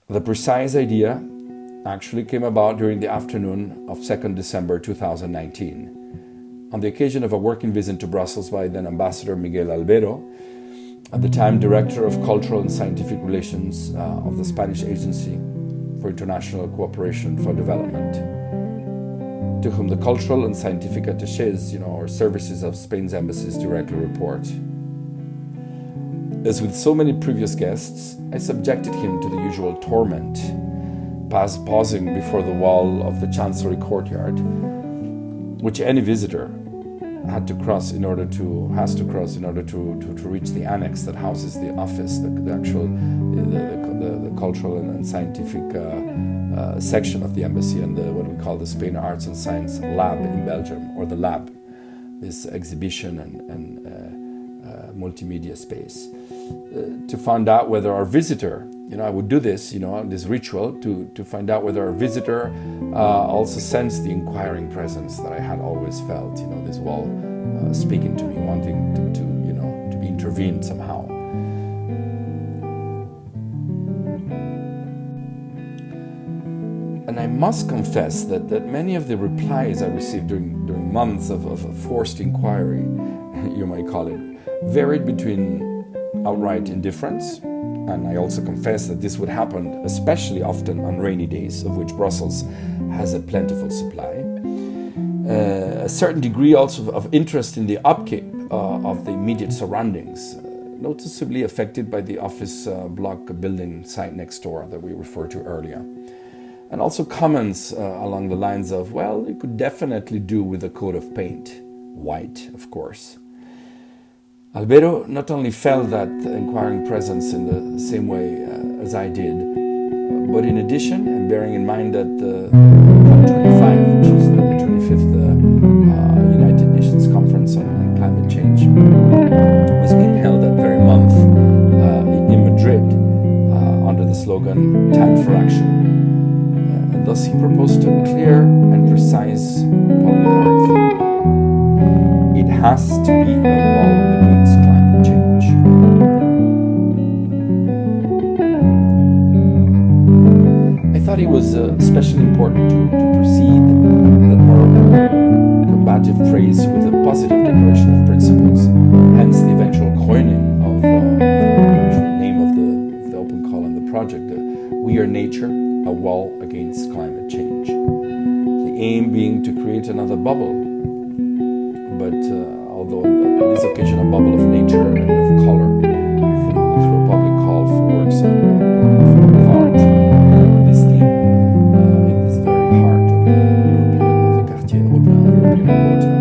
The precise idea actually came about during the afternoon of 2nd December 2019, on the occasion of a working visit to Brussels by then Ambassador Miguel Albero, at the time Director of Cultural and Scientific Relations of the Spanish Agency for International Cooperation for Development, to whom the cultural and scientific attachés, or services of Spain's embassies directly report. As with so many previous guests, I subjected him to the usual torment, pausing before the wall of the Chancellery courtyard, which any visitor has to cross in order to reach the annex that houses the office, the cultural and scientific section of the embassy, and what we call the Spain Arts and Science Lab in Belgium, or the Lab, this exhibition and multimedia space, to find out whether our visitor, I would do this, this ritual to find out whether our visitor also sensed the inquiring presence that I had always felt, this wall speaking to me, wanting to be intervened somehow. And I must confess that many of the replies I received during months of forced inquiry, you might call it, varied between outright indifference, and I also confess that this would happen especially often on rainy days, of which Brussels has a plentiful supply. A certain degree also of interest in the upkeep of the immediate surroundings, noticeably affected by the office block building site next door that we referred to earlier. And also comments along the lines of, well, you could definitely do with a coat of paint, white, of course. Albero not only felt that inquiring presence in the same way as I did, but in addition, and bearing in mind that the COP25, which is the 25th United Nations Conference on Climate Change, was being held that very month in Madrid under the slogan "Time for Action." And thus he proposed a clear and precise public art theme. It has to be a wall against climate change. I thought it was especially important to precede that more combative phrase with a positive declaration of principles, hence the eventual coining of the actual name of the open call on the project, We Are Nature, a Wall Against Climate Change. The aim being to create another bubble, but although on this occasion a bubble of nature and of color, through a public call for works of art on this theme in this very heart of the Quartier Européen Quarter.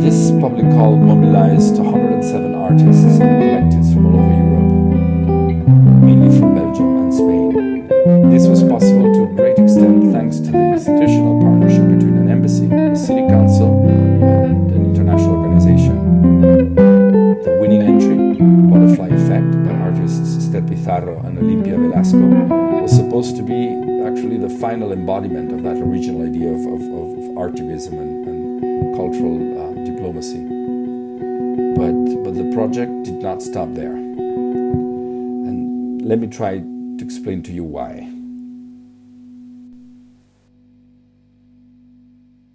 This public call mobilized 107 artists and collectives from all over Europe, mainly from Belgium and Spain. This was possible to a great extent thanks to the institutional partnership between an embassy, a city council, and an international organization. The winning entry, Butterfly Effect, by artists Esther Pizarro and Olimpia Velasco, was supposed to be actually the final embodiment of that original idea of artivism and cultural diplomacy. But the project did not stop there. And let me try to explain to you why.